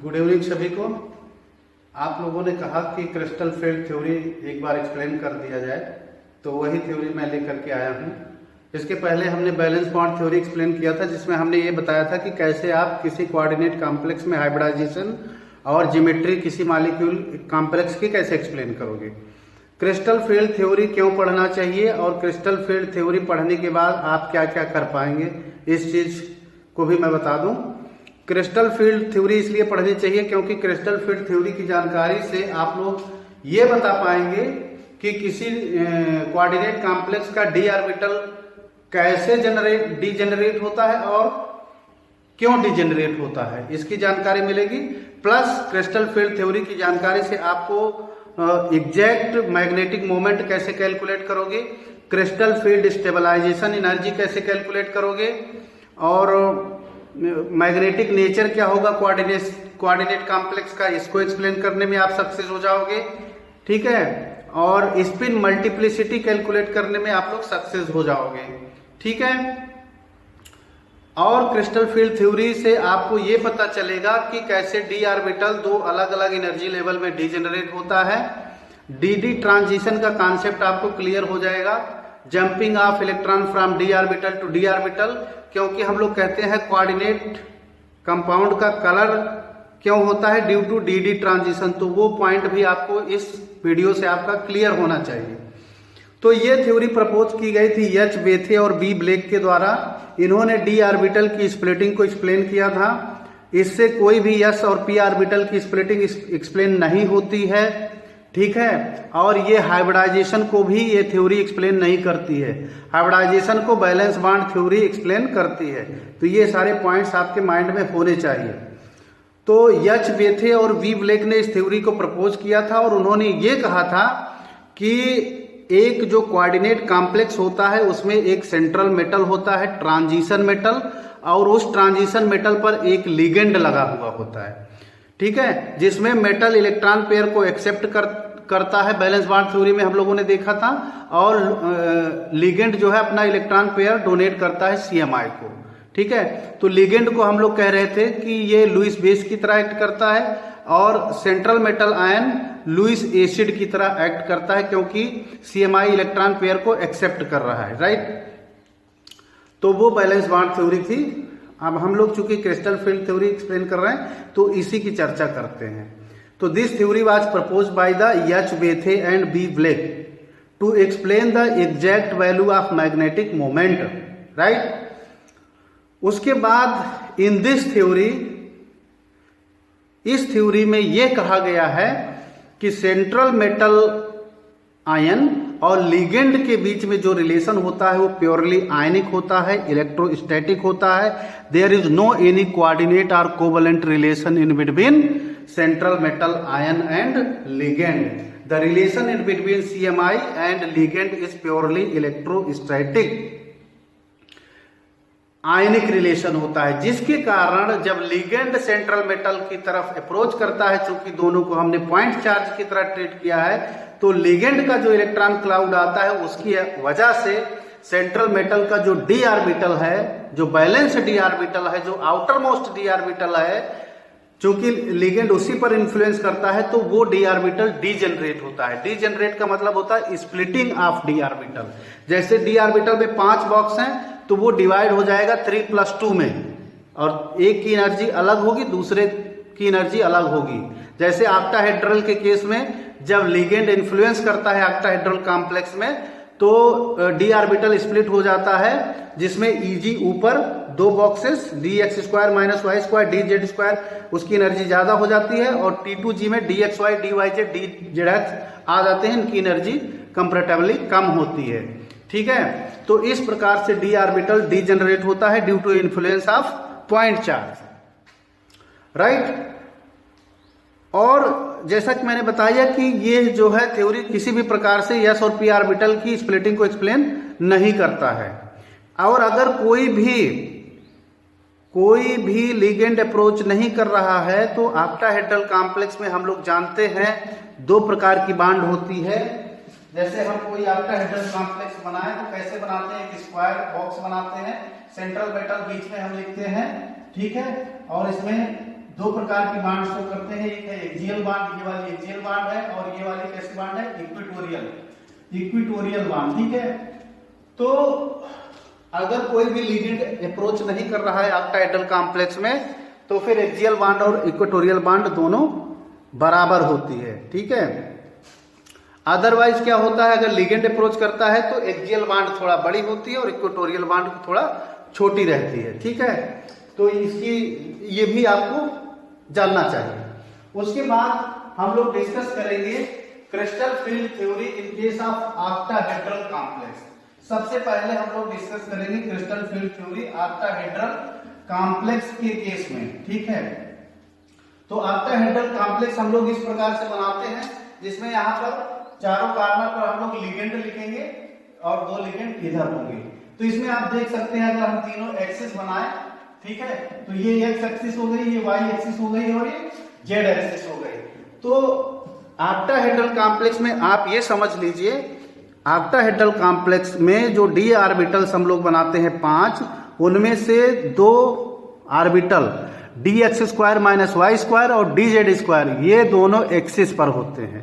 Good evening सभी को। आप लोगों ने कहा कि क्रिस्टल फील्ड थ्योरी एक बार एक्सप्लेन कर दिया जाए, तो वही थ्योरी मैं लेकर के आया हूँ। इसके पहले हमने बैलेंस बॉन्ड थ्योरी एक्सप्लेन किया था, जिसमें हमने ये बताया था कि कैसे आप किसी कोऑर्डिनेट कॉम्प्लेक्स में हाइब्रिडाइजेशन और ज्योमेट्री किसी मॉलिक्यूल कॉम्प्लेक्स की कैसे एक्सप्लेन करोगे। क्रिस्टल फील्ड थ्योरी क्यों पढ़ना चाहिए और क्रिस्टल फील्ड थ्योरी पढ़ने के बाद आप क्या क्या कर पाएंगे, इस चीज को भी मैं बता दूं। क्रिस्टल फील्ड थ्योरी इसलिए पढ़नी चाहिए क्योंकि क्रिस्टल फील्ड थ्योरी की जानकारी से आप लोग ये बता पाएंगे कि किसी कोऑर्डिनेट कॉम्प्लेक्स का डी ऑर्बिटल कैसे डीजेनरेट होता है और क्यों डीजेनरेट होता है, इसकी जानकारी मिलेगी। प्लस क्रिस्टल फील्ड थ्योरी की जानकारी से आपको एग्जैक्ट मैग्नेटिक मोमेंट कैसे कैलकुलेट करोगे, क्रिस्टल फील्ड स्टेबलाइजेशन एनर्जी कैसे कैलकुलेट करोगे, और मैग्नेटिक नेचर क्या होगा कोऑर्डिनेट कॉम्प्लेक्स का, इसको एक्सप्लेन करने में आप सक्सेस हो जाओगे। ठीक है, और स्पिन मल्टीप्लिसिटी कैलकुलेट करने में आप लोग सक्सेस हो जाओगे। ठीक है, और क्रिस्टल फील्ड थ्योरी से आपको ये पता चलेगा कि कैसे डी ऑर्बिटल दो अलग अलग एनर्जी लेवल में डीजेनरेट होता है। डी ट्रांजिशन का कॉन्सेप्ट आपको क्लियर हो जाएगा, jumping of electron from D orbital to D orbital, क्योंकि हम लोग कहते हैं कोऑर्डिनेट कंपाउंड का कलर क्यों होता है, ड्यू टू डी ट्रांजिशन। तो वो पॉइंट भी आपको इस वीडियो से आपका क्लियर होना चाहिए। तो ये थ्योरी प्रपोज की गई थी एच बेथे और बी ब्लैक के द्वारा। इन्होंने डी ऑर्बिटल की स्प्लिटिंग को एक्सप्लेन किया था। इससे कोई भी एस और पी ऑर्बिटल की स्प्लिटिंग एक्सप्लेन नहीं होती है। ठीक है, और ये हाइब्रिडाइजेशन को भी ये थ्योरी एक्सप्लेन नहीं करती है, हाइब्रिडाइजेशन को बैलेंस बॉन्ड थ्योरी एक्सप्लेन करती है। तो ये सारे पॉइंट्स आपके माइंड में होने चाहिए। तो एच बेथे और वी ब्लैक ने इस थ्योरी को प्रपोज किया था और उन्होंने ये कहा था कि एक जो कोऑर्डिनेट कॉम्प्लेक्स होता है उसमें एक सेंट्रल मेटल होता है, ट्रांजिशन मेटल, और उस ट्रांजिशन मेटल पर एक लिगेंड लगा हुआ होता है। ठीक है, जिसमें मेटल इलेक्ट्रॉन पेयर को एक्सेप्ट करता है, बैलेंस बॉन्ड थ्योरी में हम लोगों ने देखा था, और लिगेंड जो है अपना इलेक्ट्रॉन पेयर डोनेट करता है सीएमआई को। ठीक है, तो लिगेंड को हम लोग कह रहे थे कि ये लुईस बेस की तरह एक्ट करता है, और central metal ion Lewis acid की तरह एक्ट करता है, क्योंकि सीएमआई इलेक्ट्रॉन पेयर को एक्सेप्ट कर रहा है। राइट, तो वो बैलेंस बॉन्ड थ्योरी थी। अब हम लोग चूंकि क्रिस्टल फील्ड थ्योरी एक्सप्लेन कर रहे हैं तो इसी की चर्चा करते हैं। तो this theory was propose by the H Bethe and B Black to explain the exact value of magnetic moment. Right, उसके बाद इन दिस थ्योरी, इस थ्योरी में यह कहा गया है कि सेंट्रल मेटल आयन और लिगेंड के बीच में जो रिलेशन होता है वो प्योरली आयनिक होता है, इलेक्ट्रोस्टैटिक होता है। There is no any coordinate और covalent relation in between central metal ion and ligand. The relation in between CMI and ligand is purely electrostatic, ionic relation होता है, जिसके कारण जब लिगेंड सेंट्रल मेटल की तरफ अप्रोच करता है, चूंकि दोनों को हमने पॉइंट चार्ज की तरह ट्रीट किया है, तो लिगेंड का जो इलेक्ट्रॉन क्लाउड आता है उसकी वजह से सेंट्रल मेटल का जो डी ऑर्बिटल है, जो बैलेंस डी ऑर्बिटल है, जो आउटर मोस्ट डी ऑर्बिटल है, चूंकि लिगेंड उसी पर इन्फ्लुएंस करता है, तो वो डी ऑर्बिटल डीजेनरेट होता है। डीजेनरेट का मतलब होता है स्प्लिटिंग ऑफ डी ऑर्बिटल। जैसे डी ऑर्बिटल में 5 बॉक्स हैं तो वो डिवाइड हो जाएगा 3+2 में, और एक की एनर्जी अलग होगी, दूसरे की एनर्जी अलग होगी। जैसे ऑक्टाहेड्रल के केस में जब लिगेंड इन्फ्लुएंस करता है ऑक्टाहेड्रल कॉम्प्लेक्स में, तो डी ऑर्बिटल स्प्लिट हो जाता है, जिसमें ईजी ऊपर 2 बॉक्सेस dx² - y² dz², उसकी एनर्जी ज्यादा हो जाती है, और T2g में dxy dyz dzx आ जाते हैं, इनकी एनर्जी कंपैरेटिवली कम होती है। ठीक है, तो इस प्रकार से डी ऑर्बिटल डीजेनरेट होता है due to influence of point charge. Right, और जैसा कि मैंने बताया कि ये जो है थ्योरी किसी भी प्रकार से एस और पी ऑर्बिटल की स्प्लिटिंग को एक्सप्लेन नहीं करता है। और अगर कोई भी लिगेंड अप्रोच नहीं कर रहा है, तो ऑक्टाहेड्रल कॉम्प्लेक्स में हम लोग जानते हैं 2 प्रकार की बॉन्ड होती है। जैसे हम कोई ऑक्टाहेड्रल कॉम्प्लेक्स बनाए तो कैसे बनाते हैं, एक स्क्वायर बॉक्स बनाते हैं, सेंट्रल मेटल बीच में हम लिखते हैं। ठीक है, और इसमें दो प्रकार की बांड शो करते हैं, एक है एक्सियल बांड, ये वाली एक्सियल बांड है, और ये वाली कैसी बांड है, इक्वेटोरियल बांड। ठीक है, तो अगर कोई भी लिगेंड अप्रोच नहीं कर रहा है ऑक्टाहेड्रल कॉम्प्लेक्स में, तो फिर एक्सियल बांड और इक्वेटोरियल बांड दोनों बराबर होती है। ठीक है, अदरवाइज क्या होता है, अगर लिगेंड अप्रोच करता है तो एक्सियल बांड थोड़ा बड़ी होती है और इक्वेटोरियल बांड थोड़ा छोटी रहती है। ठीक है, तो इसकी ये भी आपको जानना चाहिए। उसके बाद हम लोग डिस्कस करेंगे crystal field theory in case of octahedral complex. सबसे पहले हम लोग डिस्कस करेंगे crystal field theory octahedral complex के केस में। ठीक है, तो ऑक्टाहेड्रल कॉम्प्लेक्स हम लोग इस प्रकार से बनाते हैं, जिसमें यहाँ पर चारों कॉर्नर पर हम लोग लिगेंड लिखेंगे और दो लिगेंड इधर होंगे। तो इसमें आप देख सकते हैं, अगर हम तीनों एक्सिस बनाए, ठीक है, तो ये एक्स एक्सिस हो गई, ये वाई एक्सिस हो गई और ये जेड एक्सिस हो गई। तो ऑक्टाहेड्रल कॉम्प्लेक्स में आप ये समझ लीजिए, ऑक्टाहेड्रल कॉम्प्लेक्स में जो डी ऑर्बिटल्स हम लोग बनाते हैं 5, उनमें से 2 orbital D X square minus Y square और डी जेड स्क्वायर, ये दोनों एक्सिस पर होते हैं,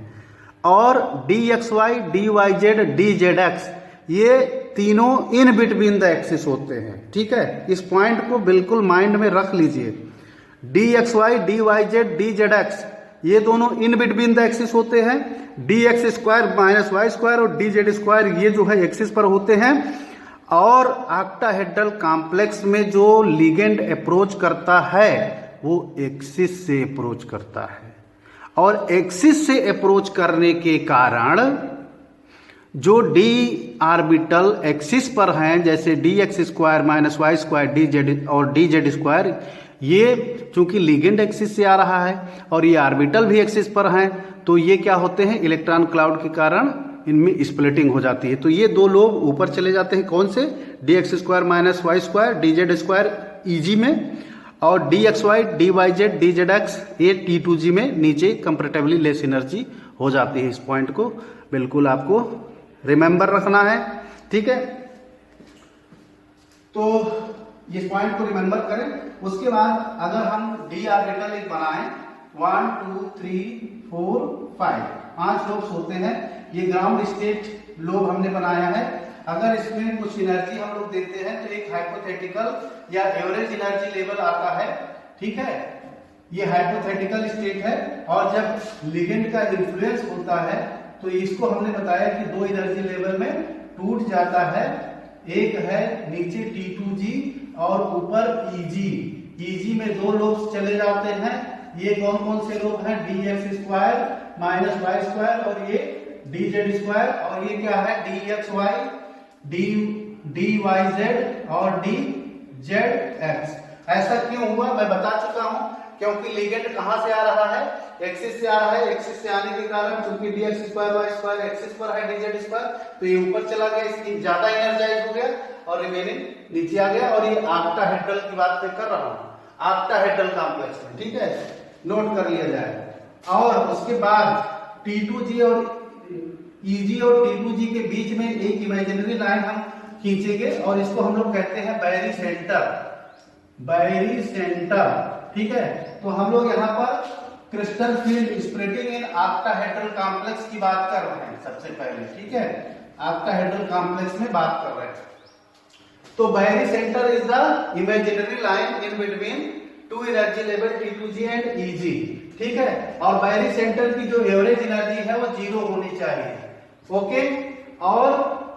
और D X Y, D Y Z, D Z X, ये तीनों इन बिटवीन द एक्सिस होते हैं। ठीक है, इस पॉइंट को बिल्कुल माइंड में रख लीजिए। D X Y, D Y Z, D Z X, ये दोनों इन बिटवीन द एक्सिस होते हैं। D X square minus Y square और डी जेड स्क्वायर, ये जो है एक्सिस पर होते हैं। और ऑक्टाहेड्रल कॉम्प्लेक्स में जो लिगेंड अप्रोच करता है वो एक्सिस से अप्रोच करता है, और एक्सिस से अप्रोच करने के कारण जो डी ऑर्बिटल एक्सिस पर हैं, जैसे D X square minus Y square, D Z और डी जेड स्क्वायर, ये चूंकि लिगेंड एक्सिस से आ रहा है और ये ऑर्बिटल भी एक्सिस पर हैं, तो ये क्या होते हैं, इलेक्ट्रॉन क्लाउड के कारण इनमें स्प्लिटिंग हो जाती है। तो ये दो लोग ऊपर चले जाते हैं, कौन से, D X square minus Y square, D Z square EG में, और D X Y, D Y Z, D Z X, ये T2G में नीचे कंपैरेटिवली लेस एनर्जी हो जाती है। इस पॉइंट को बिल्कुल आपको रिमेंबर रखना है। ठीक है, तो इस पॉइंट को रिमेंबर करें। उसके बाद अगर हम डी ऑर्बिटल एक बनाएं, 1 2 3 4 5 लोग सोते हैं, ये ग्राउंड स्टेट लोब हमने बनाया है। अगर इसमें कुछ एनर्जी हम लोग देते हैं तो एक हाइपोथेटिकल या एवरेज एनर्जी लेवल आता है। ठीक है, ये हाइपोथेटिकल स्टेट है, और जब लिगेंड का इन्फ्लुएंस होता है तो इसको हमने बताया कि 2 एनर्जी लेवल में टूट जाता है। एक है नीचे T2G और ऊपर EG में 2 लोब्स चले जाते हैं। ये कौन कौन से लोब हैं, D X square minus Y square और ये डी जेड स्क्वायर, और ये क्या है, D X Y, D Y Z और डी जेड एक्स। ऐसा क्यों हुआ मैं बता चुका हूं, क्योंकि लिगेंड कहां से आ रहा है, एक्सिस से आ रहा है। एक्सिस से आने के कारण चूंकि D X square Y square axis पर है, डी जेड स्क्वायर, तो ये ऊपर चला गया, इसकी ज्यादा एनर्जाइज हो गया और रिमेनिंग नीचे आ गया। और ये ऑक्टाहेड्रल की बात मैं कर रहा हूं, ऑक्टाहेड्रल कॉम्प्लेक्स में। ठीक है, नोट कर लिया जाए। और उसके बाद T2G और EG और T2G के बीच में एक इमेजिनरी लाइन हम खींचेंगे और इसको हम लोग कहते हैं बैरी सेंटर। ठीक है, तो हम लोग यहाँ पर crystal field spreading in octahedral complex की बात कर रहे हैं सबसे पहले। ठीक है, ऑक्टाहेड्रल कॉम्प्लेक्स में बात कर रहे हैं। तो barycentre is the imaginary line in between 2 energy level T2G and EG। ठीक है, और बैरी सेंटर की जो एवरेज एनर्जी है वो 0 होनी चाहिए। ओके, और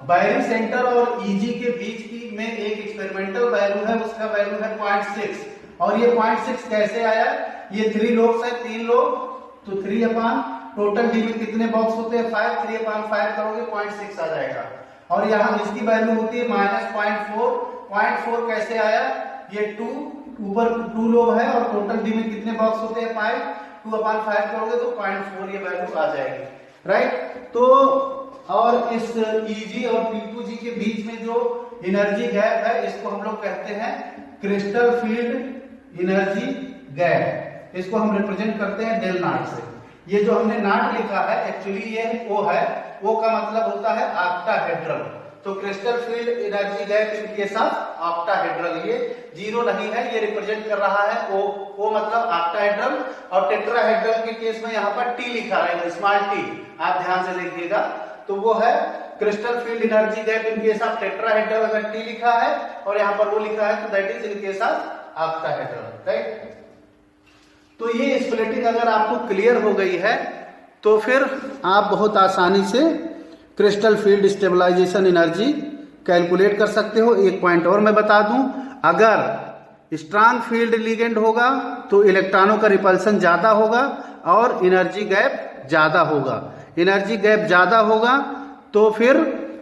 बैरी सेंटर और EG के बीच की में एक एक्सपेरिमेंटल वैल्यू है, उसका वैल्यू है 0.6। और ये 0.6 कैसे आया, ये 3 लोब्स है, 3 लोब, तो 3 अपान टोटल डी में कितने बॉक्स होते हैं, 5, 3 अपान 5 करोगे 0.6 आ जाएगा। और यहाँ इसकी वैल्यू होती है -0.4। 0.4 कैसे आया, ये 2 ऊपर 2 लोब है और टोटल डी में कितने बॉक्स होते हैं 5, 2 अपान 5 करोगे तो 0.4 ये वैल्यू आ जाएगी। राइट, तो और इस EG और T2G के बीच में जो एनर्जी गैप है इसको हम लोग कहते हैं क्रिस्टल फील्ड एनर्जी गैप। इसको हम रिप्रेजेंट करते हैं डेल नॉट से। ये जो हमने नॉट लिखा है एक्चुअली ये O है, O का मतलब होता है ऑक्टाहेड्रल। तो crystal field energy gap in case of octahedral ये 0 नहीं है, ये रिप्रेजेंट कर रहा है O मतलब ऑक्टाहेड्रल, और टेट्राहेड्रल के केस में यहाँ पर टी लिखा रहेगा, स्मॉल टी, आप ध्यान से देखिएगा। तो वो है crystal field energy gap in case of tetrahedral, अगर टी लिखा है और यहाँ पर वो लिखा है तो that is in case of octahedral, right. तो ये स्प्लिटिंग अगर आपको क्लियर हो गई है तो फिर आप बहुत आसानी से crystal field stabilization energy calculate कर सकते हो। एक पॉइंट और मैं बता दूं, अगर स्ट्रांग फील्ड लिगेंड होगा तो इलेक्ट्रॉनों का रिपल्सन ज्यादा होगा और एनर्जी गैप ज्यादा होगा। एनर्जी गैप ज्यादा होगा तो फिर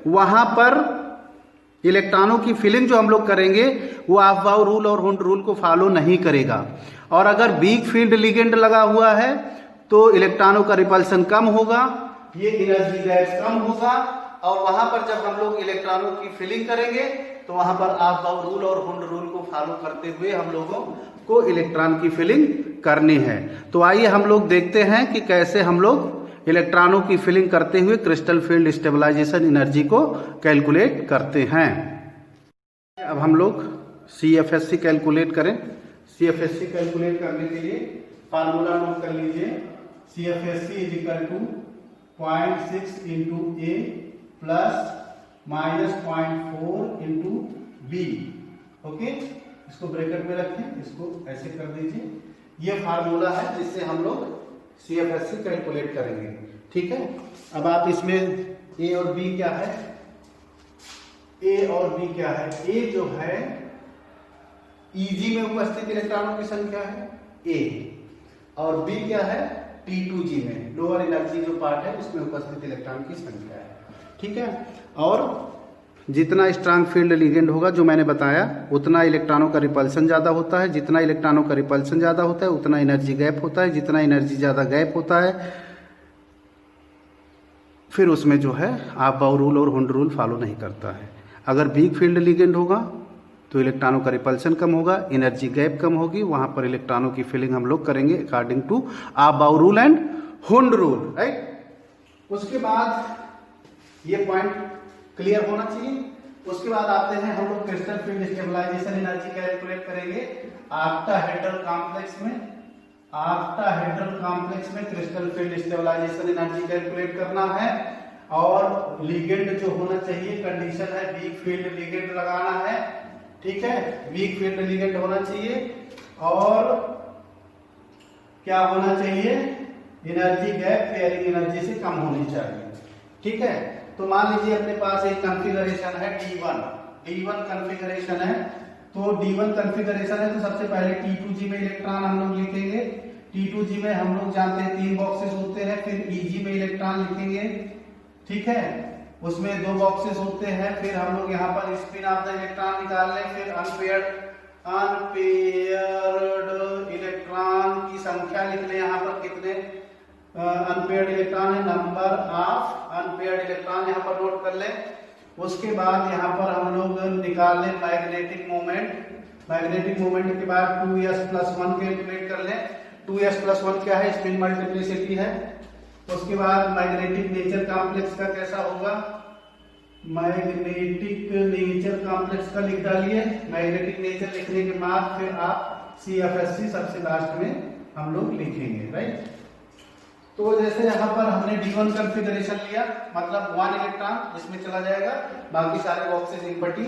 वहां पर इलेक्ट्रॉनों की फिलिंग जो हम लोग करेंगे वो ऑफ-बाउ रूल और हुंड रूल को फॉलो नहीं करेगा। और अगर वीक फील्ड लिगेंड लगा हुआ है तो इलेक्ट्रॉनों का रिपल्सन कम होगा, ये एनर्जी गैप कम होगा, और वहां पर जब हम लोग इलेक्ट्रॉनों की फिलिंग करेंगे तो वहां पर ऑफ-बाउ रूल और हुंड रूल को फॉलो करते हुए हम लोगों को इलेक्ट्रॉन की फिलिंग करनी है। तो आइए हम लोग देखते हैं कि कैसे हम लोग इलेक्ट्रॉनों की फिलिंग करते हुए क्रिस्टल फील्ड स्टेबलाइजेशन एनर्जी को कैलकुलेट करते हैं। अब हम लोग CFSC कैलकुलेट करें। CFSC कैलकुलेट करने के लिए फार्मूला नोट कर लीजिए। CFSC is equal to 0.6 into A plus -0.4 into B। Okay, इसको ब्रैकेट में रखें, इसको ऐसे कर दीजिए। ये फार्मूला है जिससे हम लोग CFSC कैलकुलेट करेंगे, ठीक है। अब आप इसमें A और B क्या है, A और B क्या है, A जो है Eg में उपस्थित इलेक्ट्रॉनों की संख्या है A, और B क्या है T2g में, लोअर एनर्जी जो पार्ट है उसमें उपस्थित इलेक्ट्रॉन की संख्या है, ठीक है। और जितना स्ट्रांग फील्ड लिगेंड होगा जो मैंने बताया उतना इलेक्ट्रॉनों का रिपल्सन ज्यादा होता है, जितना इलेक्ट्रॉनों का रिपल्सन ज्यादा होता है उतना एनर्जी गैप होता है, जितना एनर्जी ज्यादा गैप होता है फिर उसमें जो है ऑफ-बाउ रूल और हुंड रूल फॉलो नहीं करता है। अगर वीक फील्ड लिगेंड होगा तो इलेक्ट्रॉनों का रिपल्सन कम होगा, एनर्जी गैप कम होगी, वहां पर इलेक्ट्रॉनों की फिलिंग हम लोग करेंगे according to aufbau rule and Hund rule, right. उसके बाद ये पॉइंट क्लियर होना चाहिए। उसके बाद आते हैं हम लोग crystal field stabilization energy calculate करेंगे ऑक्टाहेड्रल कॉम्प्लेक्स में। ऑक्टाहेड्रल कॉम्प्लेक्स में crystal field stabilization energy calculate करना है, और लिगेंड जो होना चाहिए कंडीशन है वीक फील्ड लिगेंड लगाना है, ठीक है, वीक फील्ड लिगेंड होना चाहिए, और क्या होना चाहिए, एनर्जी गैप पेयरिंग एनर्जी से कम होनी चाहिए, ठीक है। तो मान लीजिए अपने पास एक कॉन्फ़िगरेशन है D1 कॉन्फ़िगरेशन है। तो D1 कॉन्फ़िगरेशन है तो सबसे पहले T2g में इलेक्ट्रॉन हम लोग लिखेंगे। T2g में हम लोग जानते हैं 3 बॉक्सेस होते हैं, फिर Eg में इलेक्ट्रॉन लिखेंगे, ठीक है, उसमें 2 बॉक्सेस होते हैं, फिर हम लोग यहाँ पर स्पिन ऑफ द इलेक्ट्रॉन निकाल लें, फिर अनपेयर्ड इलेक्ट्रॉन की संख्या लिख लें, यहाँ पर कितने अनपेयर्ड इलेक्ट्रॉन है, नंबर ऑफ अनपेयर्ड इलेक्ट्रॉन यहाँ पर नोट कर लें। उसके बाद यहाँ पर हम लोग निकाल लें मैग्नेटिक मोमेंट। मैग्नेटिक मोमेंट के बाद 2s+1 कैलकुलेट कर लें। 2s+1 क्या है, स्पिन मल्टीप्लिसिटी है। उसके बाद मैग्नेटिक नेचर कॉम्प्लेक्स का कैसा होगा, मैग्नेटिक नेचर कॉम्प्लेक्स का लिख डालिए। मैग्नेटिक नेचर लिखने के बाद फिर आप CFSC सबसे लास्ट में हम लोग लिखेंगे, राइट। तो जैसे यहाँ पर हमने D1 कॉन्फ़िगरेशन लिया, मतलब 1 इलेक्ट्रॉन इसमें चला जाएगा, बाकी सारे बॉक्सेस इम्पटी।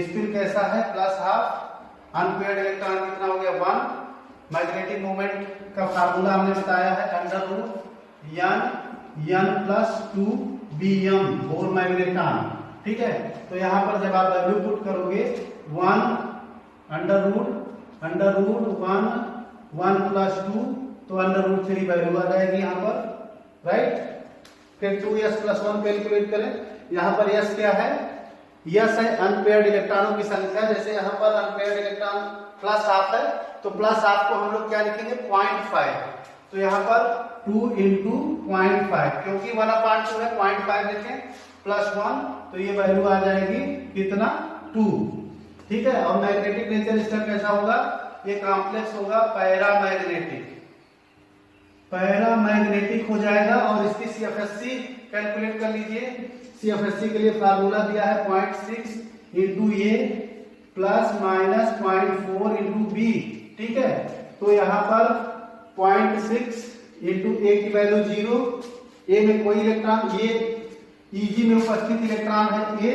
स्पिन कैसा है, +½ अनपेयर्ड इलेक्ट्रॉन कितना हो गया 1। मैग्नेटिक मोमेंट का फार्मूला हमने बताया है √n+2bm होल मैग्नेटॉन, ठीक है। तो यहाँ पर जब आप वैल्यू पुट करोगे 1 तो √2 वैल्यू आ जाएगी यहाँ पर, राइट। फिर 2s+1 कैलकुलेट करें। यहाँ पर s क्या है, s है अनपेयर्ड इलेक्ट्रॉनों की संख्या। जैसे यहाँ पर अनपेयर्ड इलेक्ट्रॉन +½ है तो +½ को हम लोग क्या लिखेंगे 0.5। तो यहाँ पर 2 × 0.5, क्योंकि 1/2 है 0.5 लिखें, +1 तो ये वैल्यू आ जाएगी कितना 2, ठीक है। और मैग्नेटिक नेचर इसका कैसा होगा, ये कॉम्प्लेक्स होगा पैरामैग्नेटिक हो जाएगा। और इसकी CFSC कैलकुलेट कर लीजिए। CFSC के लिए फार्मूला दिया है 0.6 × A +- 0.4 × B, ठीक है। तो यहाँ पर 0.6 इंटू ए की वैल्यू 0, ए में कोई इलेक्ट्रॉन, ये Eg में उपस्थित इलेक्ट्रॉन है ए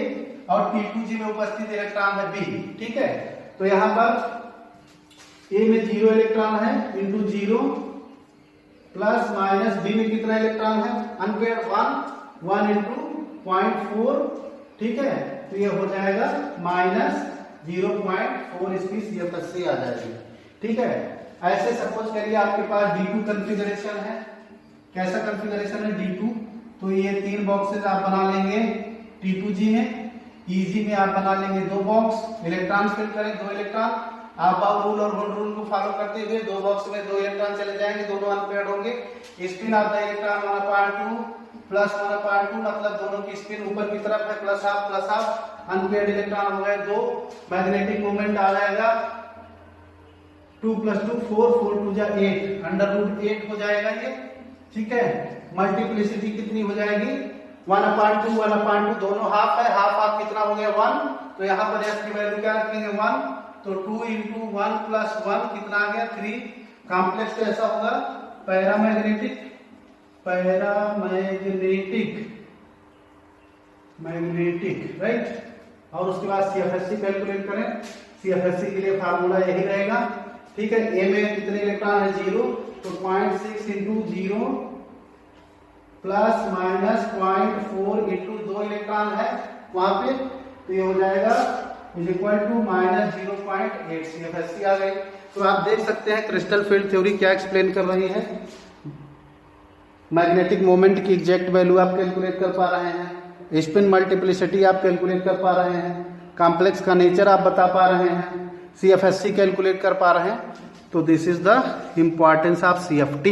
और T2g में उपस्थित इलेक्ट्रॉन है बी। ठीक है, तो यहाँ पर ए में 0 इलेक्ट्रॉन है इंटू 0 प्लस माइनस बी में कितना इलेक्ट्रॉन है अनपेयर्ड 1 इंटू 0.4। ठीक है, तो ये हो जाएगा माइनस 0.4 इसकी CFSC आ जाएगी। ठीक है, ऐसे सपोज करिए आपके पास D2 कॉन्फ़िगरेशन है। कैसा कॉन्फ़िगरेशन है D2? तो ये 3 बॉक्सेस आप बना लेंगे T2g में, Eg में आप बना लेंगे 2 बॉक्स, इलेक्ट्रॉन फिल करें 2 इलेक्ट्रॉन, आप रूल और होल्ड रूल को फॉलो करते हुए 2 बॉक्स में 2 इलेक्ट्रॉन चले जाएंगे, दोनों अनपेयर्ड होंगे। Spin off the electron 1/2 plus 1/2, मतलब दोनों की स्पिन ऊपर की तरफ है प्लस हाफ, अनपेयर्ड इलेक्ट्रॉन हो गए 2, मैग्नेटिक मोमेंट आ जाएगा 2 + 2 4, 4 × 2 = 8, √8 हो जाएगा ये। ठीक है, मल्टीप्लिसिटी कितनी हो जाएगी 1/2, 1/2 दोनों हाफ है, हाफ कितना हो गया 1, तो यहाँ पर s की वैल्यू क्या रखेंगे 1, तो 2 × 1 + 1 कितना आ गया 3। कॉम्प्लेक्स कैसा होगा पैरामैग्नेटिक, राइट। और उसके बाद CFSC कैलकुलेट करें, CFSC के लिए फार्मूला यही रहेगा। ठीक है, ए में कितने इलेक्ट्रॉन है 0, तो 0.6 into 0 plus minus 0.4 into 2 electron है वहां पे, तो ये हो जाएगा -0.8 CFSC आ गई। तो आप देख सकते हैं क्रिस्टल फील्ड थ्योरी क्या एक्सप्लेन कर रही है। मैग्नेटिक मोमेंट की एग्जैक्ट वैल्यू आप कैलकुलेट कर पा रहे हैं, स्पिन मल्टीप्लिसिटी आप कैलकुलेट कर पा रहे हैं, कॉम्प्लेक्स का नेचर आप बता पा रहे हैं, CFSC कैलकुलेट कर पा रहे हैं। तो this is the importance of CFT।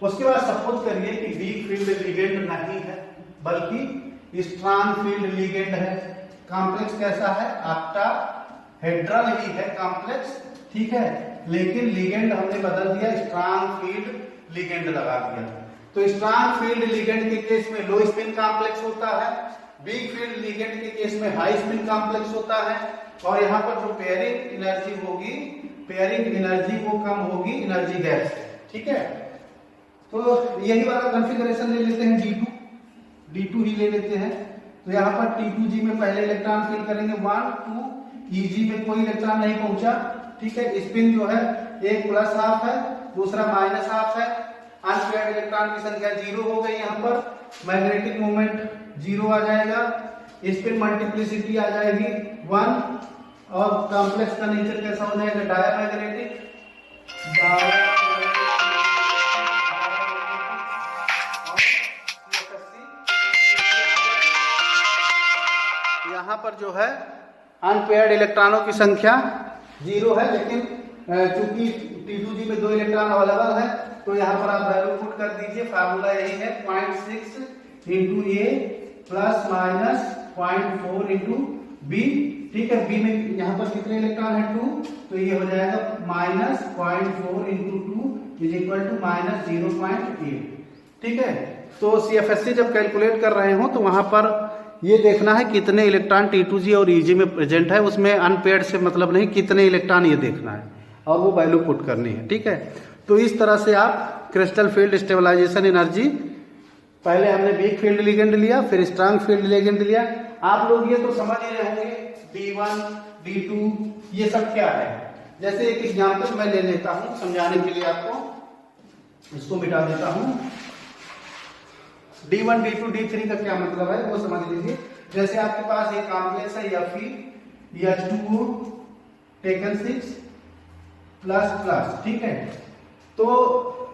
उसके बाद सपोज करिए कि वीक फील्ड लिगेंड नहीं है बल्कि स्ट्रॉन्ग फील्ड लिगेंड है। कॉम्प्लेक्स कैसा है ऑक्टाहेड्रल ही है कॉम्प्लेक्स। ठीक है, लेकिन लिगेंड हमने बदल दिया, स्ट्रॉन्ग फील्ड लिगेंड लगा दिया। तो स्ट्रॉन्ग फील्ड लिगेंड के केस में लो स्पिन कॉम्प्लेक्स होता है, वीक फील्ड लिगेंड के केस में हाई स्पिन कॉम्प्लेक्स होता है, और यहाँ पर जो पेयरिंग एनर्जी होगी, पेयरिंग एनर्जी वो कम होगी एनर्जी गैप से। ठीक है, तो यही वाला कॉन्फ़िगरेशन ले लेते हैं D2 ही ले लेते हैं। तो यहाँ पर T2g में पहले इलेक्ट्रॉन फिल करेंगे 1 2, Eg में कोई इलेक्ट्रॉन नहीं पहुंचा। ठीक है, स्पिन जो है एक प्लस हाफ है, दूसरा माइनस हाफ है, अनपेयर्ड इलेक्ट्रॉन की संख्या 0 हो गई, यहाँ पर मैग्नेटिक मोमेंट 0 आ जाएगा, स्पिन मल्टीप्लिसिटी आ जाएगी 1, और कॉम्प्लेक्स का नेचर कैसा हो जाएगा डायमैग्नेटिक। यहाँ पर जो है अनपेयर्ड इलेक्ट्रॉनों की संख्या 0 है, लेकिन चूंकि T2g में 2 इलेक्ट्रॉन अवेलेबल है, तो यहाँ पर आप वैल्यू पुट कर दीजिए। फार्मूला यही है 0.6 इंटू ए प्लस माइनस 0.4 इंटू बी। ठीक है, बी में यहाँ पर कितने इलेक्ट्रॉन है 2, तो ये हो जाएगा -0.4 इंटू 2 इज इक्वल टू -0.8। ठीक है, तो CFSC जब कैलकुलेट कर रहे हो तो वहां पर ये देखना है कितने इलेक्ट्रॉन T2g और Eg में प्रेजेंट है, उसमें अनपेयर्ड से मतलब नहीं, कितने इलेक्ट्रॉन ये देखना है और वो वैल्यू पुट करनी है। ठीक है, तो इस तरह से आप क्रिस्टल फील्ड स्टेबलाइजेशन एनर्जी, पहले हमने वीक फील्ड लिगेंड लिया, फिर स्ट्रांग फील्ड लिगेंड लिया। आप लोग ये तो समझ ही रहे होंगे D1 D2 ये सब क्या है। जैसे एक एग्जाम्पल मैं ले लेता हूं समझाने के लिए आपको, इसको मिटा देता हूं। D1 D2 D3 का क्या मतलब है वो समझ लीजिए। जैसे आपके पास एक कॉम्प्लेक्स है Fe H2O टेकन 6 प्लस। ठीक है, तो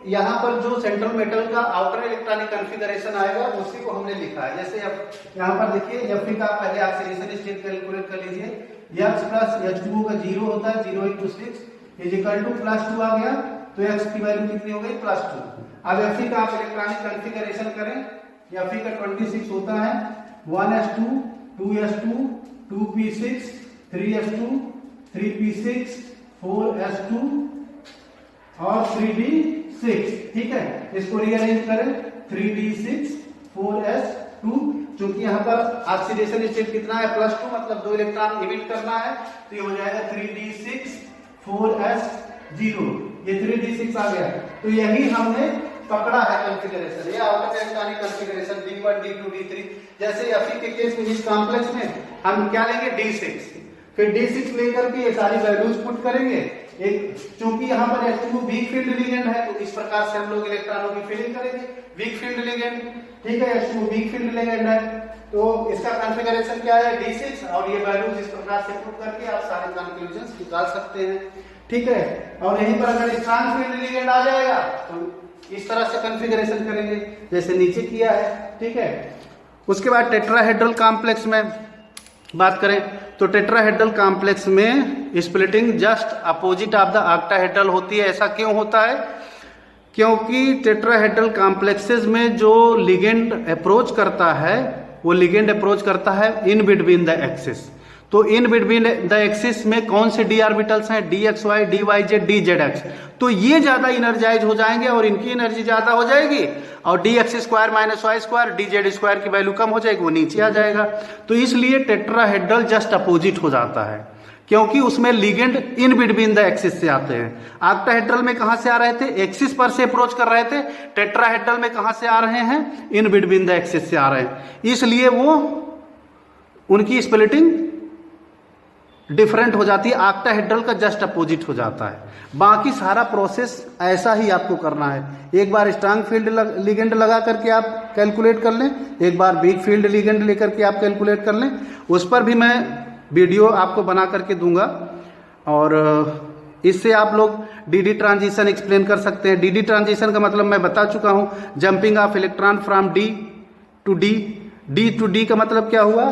यहाँ पर जो सेंट्रल मेटल का आउटर इलेक्ट्रॉनिक कॉन्फ़िगरेशन आएगा उसी को हमने लिखा है। जैसे यहाँ पर देखिए Fe का पहले ऑक्सीडेशन स्टेट कैलकुलेट कर लीजिए, X प्लस H2O का 0 होता है, 0 × 6 इज इक्वल टू +2 आ गया, तो X की वैल्यू कितनी हो गई +2। अब Fe का आप इलेक्ट्रॉनिक कॉन्फ़िगरेशन करें, Fe का 26 होता है, 1s2 2s2 2p6 3s2 3p6 4s2 और 3d6। ठीक है, इसको रीअरेंज करें 3d6 4s2, क्योंकि यहाँ पर ऑक्सीडेशन स्टेट कितना है +2, मतलब 2 इलेक्ट्रॉन इमिट करना है, तो ये हो जाएगा 3d6 4s 0, ये 3d6 आ गया। तो यही हमने पकड़ा है कॉन्फ़िगरेशन, ये outer electronic configuration d1 d2 d3। जैसे Fe के केस में इस कॉम्प्लेक्स में हम क्या लेंगे d6, फिर d6 लेकर के ये सारी वैल्यूज पुट करेंगे। एक चूंकि यहाँ पर H2 वीक फील्ड लिगेंड है तो इस प्रकार से हम लोग इलेक्ट्रॉनों की फिलिंग करेंगे, वीक फील्ड लिगेंड, ठीक है, H2 वीक फील्ड लिगेंड है तो इसका कॉन्फ़िगरेशन क्या है d6, और ये वैल्यूज इस प्रकार से पुट करके आप सारे कंक्लूजन निकाल सकते हैं, ठीक है। और यहीं पर अगर स्ट्रॉन्ग फील्ड लिगेंड आ जाएगा तो इस तरह से कॉन्फ़िगरेशन करेंगे जैसे नीचे किया है, ठीक है। उसके बाद टेट्राहेड्रल कॉम्प्लेक्स में बात करें तो टेट्राहेड्रल कॉम्प्लेक्स में splitting just opposite of the octahedral होती है। ऐसा क्यों होता है? क्योंकि टेट्राहेड्रल कॉम्प्लेक्सेस में जो लिगेंड अप्रोच करता है वो लिगेंड अप्रोच करता है इन बिटवीन द एक्सिस। तो इन बिटवीन द एक्सिस में कौन से डी ऑर्बिटल्स हैं? D X Y, D Y Z, D Z X. तो ये ज्यादा इनर्जाइज हो जाएंगे और इनकी एनर्जी ज्यादा हो जाएगी और D X square minus Y square, D Z square की वैल्यू कम हो जाएगी, वो नीचे आ जाएगा। तो इसलिए टेट्राहेड्रल जस्ट अपोजिट हो जाता है क्योंकि उसमें ligand in between the axis से आते हैं। ऑक्टाहेड्रल में कहां से आ रहे थे? एक्सिस पर से अप्रोच कर रहे थे। टेट्राहेड्रल में कहां से आ रहे हैं? इन बिटवीन द एक्सिस से आ रहे हैं, इसलिए वो उनकी स्प्लिटिंग डिफरेंट हो जाती है, ऑक्टाहेड्रल का जस्ट अपोजिट हो जाता है। बाकी सारा प्रोसेस ऐसा ही आपको करना है। एक बार स्ट्रांग फील्ड लिगेंड लगा करके आप कैलकुलेट कर लें, एक बार वीक फील्ड लिगेंड लेकर के आप कैलकुलेट कर लें। उस पर भी मैं वीडियो आपको बना करके दूंगा और इससे आप लोग डी ट्रांजिशन एक्सप्लेन कर सकते हैं। डी ट्रांजिशन का मतलब मैं बता चुका हूं, jumping of electron from D to D. D to D का मतलब क्या हुआ?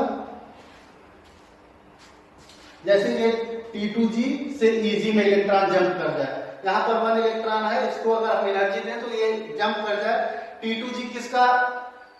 जैसे ये T2G से EG में इलेक्ट्रॉन जंप कर जाए, यहाँ पर 1 इलेक्ट्रॉन है, इसको अगर हम एनर्जी दें तो ये जंप कर जाए। T2G किसका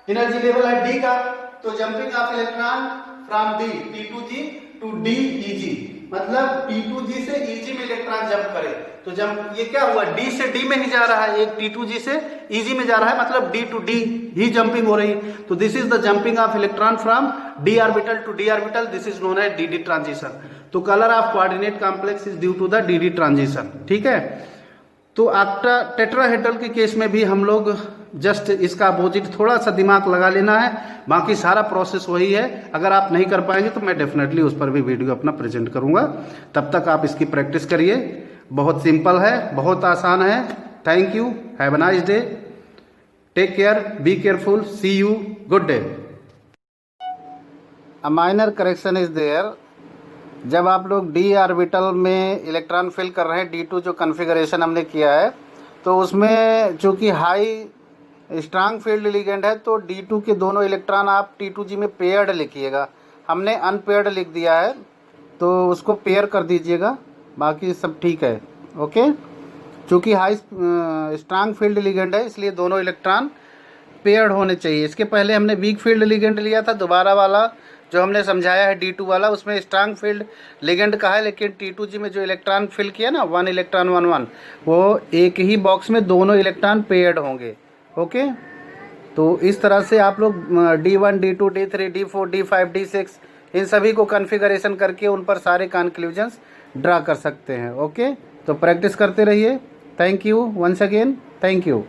एनर्जी लेवल है? D का। तो jumping of electron from D, T2G to DEG, मतलब T2G से EG में इलेक्ट्रॉन जंप करे तो जंप ये क्या हुआ? D से D में ही जा रहा है, एक T2G से EG में जा रहा है, मतलब D टू D ही जंपिंग हो रही है। तो this is the jumping of electron from D orbital to D orbital, this is known as DD transition. तो colour of coordinate complex is due to the DD transition, ठीक है। तो tetrahedral के केस में भी हम लोग जस्ट इसका अपोजिट थोड़ा सा दिमाग लगा लेना है, बाकी सारा प्रोसेस वही है। अगर आप नहीं कर पाएंगे तो मैं डेफिनेटली उस पर भी वीडियो अपना प्रेजेंट करूंगा, तब तक आप इसकी प्रैक्टिस करिए। बहुत सिंपल है, बहुत आसान है। Thank you, have a nice day, take care, be careful, see you, good day. A minor correction is there, जब आप लोग डी ऑर्बिटल में इलेक्ट्रॉन फिल कर रहे हैं, D2 जो कॉन्फ़िगरेशन हमने किया है तो उसमें चूंकि हाई स्ट्रांग फील्ड लिगेंड है तो D2 के दोनों इलेक्ट्रॉन आप T2G में पेयर्ड लिखिएगा। हमने अनपेयर्ड लिख दिया है तो उसको पेयर कर दीजिएगा, बाकी सब ठीक है, ओके। चूंकि हाई स्ट्रांग फील्ड लिगेंड है इसलिए दोनों इलेक्ट्रॉन पेयर्ड होने चाहिए। इसके पहले हमने वीक फील्ड लिगेंड लिया था, दोबारा वाला जो हमने समझाया है D2 वाला, उसमें स्ट्रांग फील्ड लिगेंड का है, लेकिन T2G में जो इलेक्ट्रॉन फिल किया ना 1 इलेक्ट्रॉन 1 1, वो एक ही बॉक्स में दोनों इलेक्ट्रॉन पेयर्ड होंगे, ओके। तो इस तरह से आप लोग D1 D2 D3 D4 D5 D6 इन सभी को कॉन्फ़िगरेशन करके उन पर सारे कंक्लूजन्स ड्रा कर सकते हैं, ओके। तो प्रैक्टिस करते रहिए। Thank you once again, thank you.